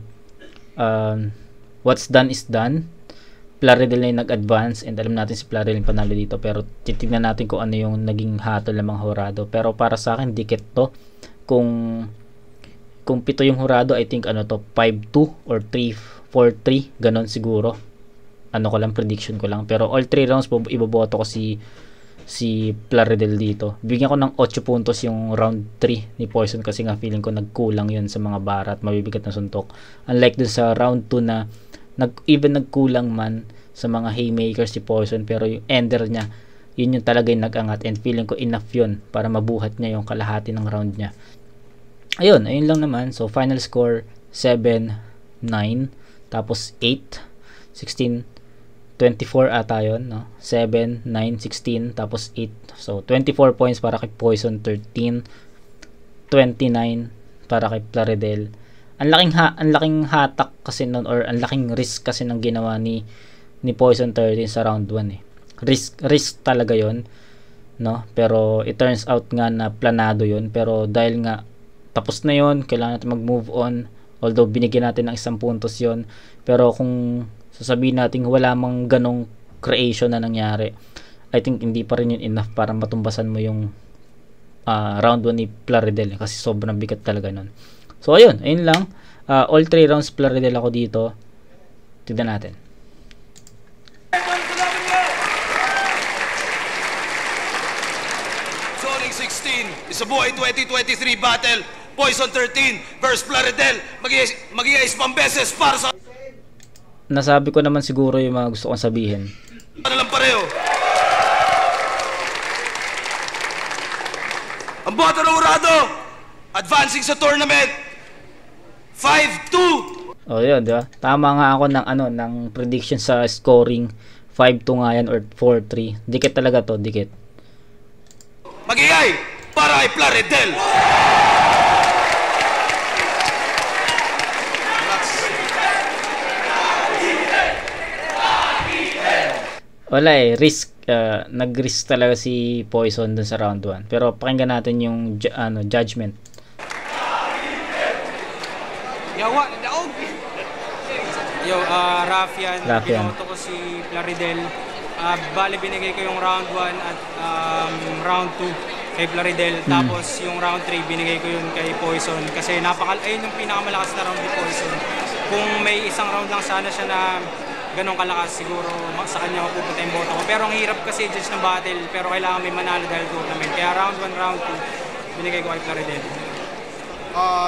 what's done is done. Plaridel na yung nag-advance and alam natin si Plaridel yung panalo dito, pero titignan natin kung ano yung naging hatol ng mga Jurado. Pero para sa akin dikit to. Kung 7 yung Jurado, I think ano to, 5-2 or 3-4-3, ganon siguro. Ano ko lang, prediction ko lang. Pero all 3 rounds iboboto ko si Plaridel dito. Bigyan ko ng 8 puntos yung round 3 ni Poison kasi nga feeling ko nagkulang yun sa mga barat, mabibigat na suntok. Unlike dun sa round 2 na even nagkulang man sa mga haymakers si Poison, pero yung ender niya, yun yung talaga yung nag-angat, and feeling ko enough yun para mabuhat niya yung kalahati ng round niya. Ayun lang naman. So final score 7-9, tapos 8, 16, 24 ata yun, no? 7, 9, 16, tapos 8. So 24 points para kay Poison, 13, 29 para kay Plaridel. Ang laking hatak kasi nun, or ang laking risk kasi ng ginawa ni Poison 13 sa round 1 eh. Risk talaga yon, no? Pero it turns out nga na planado yon, pero dahil nga tapos na yon, kailangan natin mag-move on. Although binigyan natin ng 1 puntos yon, pero kung sasabihin natin wala mang ganong creation na nangyari, I think hindi pa rin yun enough para matumbasan mo yung round 1 ni Plaridel kasi sobrang bigat talaga nun. So ayun lang. All 3 rounds Plaridel ako dito. Tignan natin. Zoning 16 is a buhay 2023 battle. Poison 13 versus Plaridel. Mag-iis pang beses para sa... Nasabi ko naman siguro yung mga gusto kong sabihin. Ano lang pareho. Ang boto ng Jurado, advancing sa tournament, 5-2. Oh, yun, di ba? Tama nga ako ng prediction sa scoring. 5-2 nga yan or 4-3. Dikit talaga to, dikit. Mag-iay para kay Plaridel. Wala eh, risk. Nag-risk talaga si Poison dun sa round 1. Pero pakinggan natin yung judgment. Yawa, daog. Yo, Rafian. Binoto ko si Plaridel. Bali, binigay ko yung round 1 at round 2 kay Plaridel. Tapos yung round 3, binigay ko yun kay Poison. Kasi ayun yung pinakamalakas na round ni Poison. Kung may isang round lang sana siya na ganong kalakas, siguro sa kanya mapupunta yung boto ko. Pero ang hirap kasi judge ng battle, pero kailangan may manalo dahil tournament. Kaya round 1, round 2, binigay ko kay Plaridel.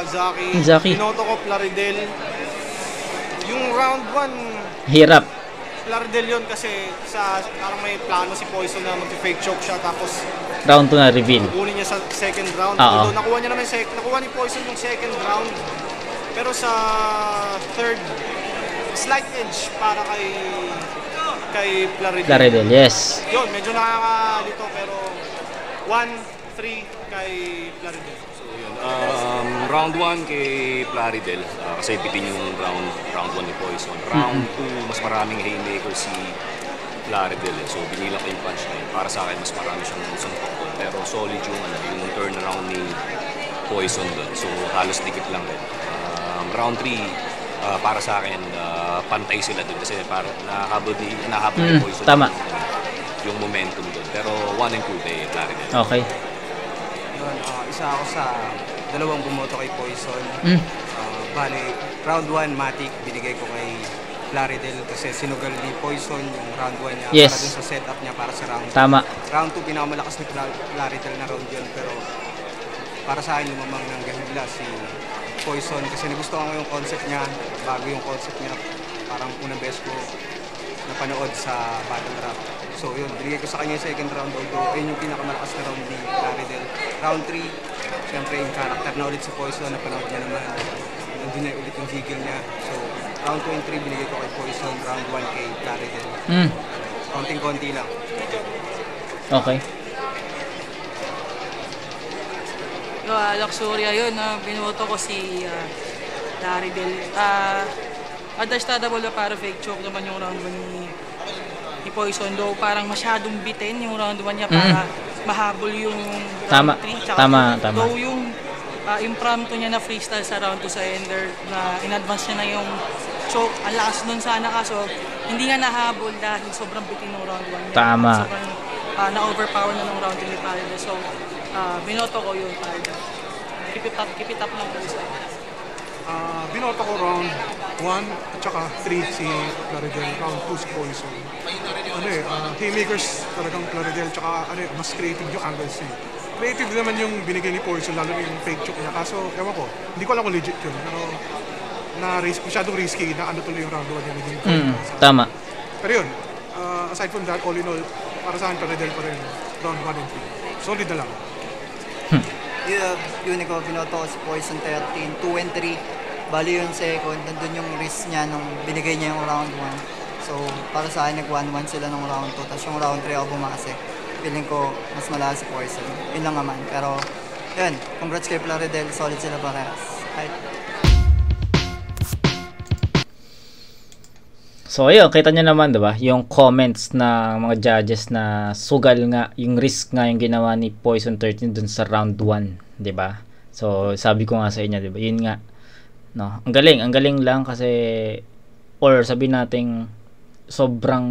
Zaki. Binoto ko Plaridel. Yung round 1, hirap. Plaridel yun kasi parang may plano si Poison na mag-fake choke siya, tapos round 2 na reveal. Kukunin niya sa second round. Although nakuha ni Poison yung second round. Pero sa third, slight edge para kay Plaridel, yes. Yun, medyo nakakalito, pero 1-3 kay Plaridel. Round 1 kay Plaridel kasi bitin yung round 1 ni Poison. Round 2 mas maraming haymaker si Plaridel, so binila ko yung punch na yun. Para sa akin mas marami siyang suntok doon, pero solid yung turnaround ni Poison doon, so halos dikit lang din. Round 3 para sa akin pantay sila doon kasi parang nahabol ni Poison tama yung momentum doon, pero 1 and 2 kay Plaridel. Okay. Yun, isa ako sa dalawang bumoto kay Poison. Bali, round 1, Matic, binigay ko kay Plaridel kasi sinugal ni Poison yung round 1 niya, yes, para dun sa setup niya para sa round 2. Tama. Round 2, pinakamalakas ni Plaridel na round yun, pero para sa akin lumamang ng gahigla si Poison kasi nagustuhan ko yung concept niya, bago yung concept niya, parang unang beses ko napanood sa battle rap. So yun, binigay ko sa kanya yung second round, although ayun yung pinakamalakas na round ni Plaridel. Round 3, siyempre yung character na ulit si Poison, napanood niya naman, nandun na ulit yung higil niya. So round 2 and 3 binigay ko kay Poison, round 1 kay Plaridel. Konting-konti lang. Okay. Luxuria yun, binuto ko si Plaridel. Understandable na para fake choke naman yung round 1 ni Poison, though parang masyadong bitin yung round 1 niya para mahabol yung round 3. Tama. Though yung impromptu niya na freestyle sa round 2 sa ender, na in-advance niya na yung So, ang lakas nun sana kaso, hindi nga nahabol dahil sobrang bitin ng round 1. Tama. Sobrang na-overpower na ng round 2 ni Plaridel. So, binoto ko yun, Plaridel. Keep it up lang po isa. Binoto ko round 1 at saka 3 si Plaridel, round 2 si Poison. Haymakers talagang Plaridel, tsaka mas creative yung angles niya. Creative naman yung binigay ni Poison, lalo na yung fake choke niya. Kaso, ewan ko, hindi ko alam kung legit yun. Pero, masyadong risky na tuloy yung round 1 niya naging tama. Pero yun, aside from that, all in all, para sa akin, Plaridel pa rin, round 1 and 3. Solid na lang. Yun ko, binoto ko si Poison 13, 2 and 3. Bali yung second, nandun yung risk niya nung binigay niya yung round 1. So, para sa akin, nag-1-1 sila nung round 2. Tapos yung round 3 ako bumase. Feeling ko, mas malakas si Poison. Yun lang naman. Pero, yun, congrats kay Plaridel. Solid sila parehas. Right. So, ayun, kita nyo naman, diba? Yung comments na mga judges na sugal nga, yung risk nga yung ginawa ni Poison 13 dun sa round 1, diba? So, sabi ko nga sa inyo, diba? Yun nga, no? Ang galing lang kasi, or sabi nating sobrang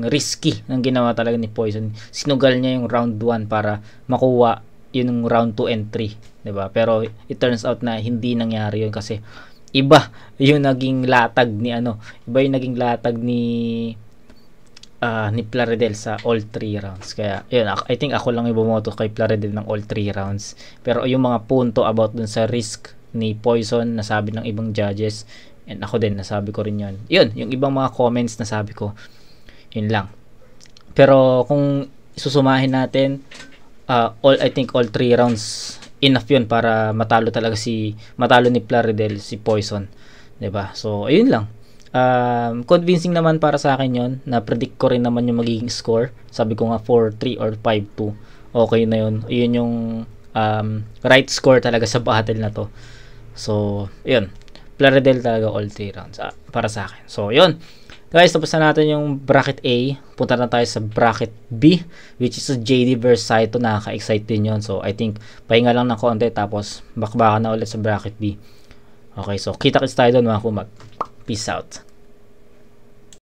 risky ng ginawa talaga ni Poison. Sinugal niya yung round 1 para makuha yung round 2 and 3, diba? Pero, it turns out na hindi nangyari yun kasi iba yung naging latag ni ni Plaridel sa all 3 rounds. Kaya yun, I think ako lang yung bumoto kay Plaridel ng all 3 rounds. Pero yung mga punto about dun sa risk ni Poison nasabi ng ibang judges, and ako din nasabi ko rin yun. Yun, yung ibang mga comments nasabi ko, yun lang. Pero kung isusumahin natin, I think all 3 rounds enough yun para matalo ni Plaridel si Poison, 'di ba? So ayun lang, convincing naman para sa akin yon. Na predict ko rin naman yung magiging score, sabi ko nga 4-3 or 5-2, okay na yun. Yun yung right score talaga sa battle na to. So yun, Plaridel talaga all 3 rounds para sa akin. So yun guys, tapos na natin yung bracket A. Punta na tayo sa bracket B, which is JD vs Saito. Nakaka-excite din yun. So, I think, pahinga lang ng konti, tapos bakbakan na ulit sa bracket B. Okay, so, kita-kits tayo doon mga kumag. Peace out.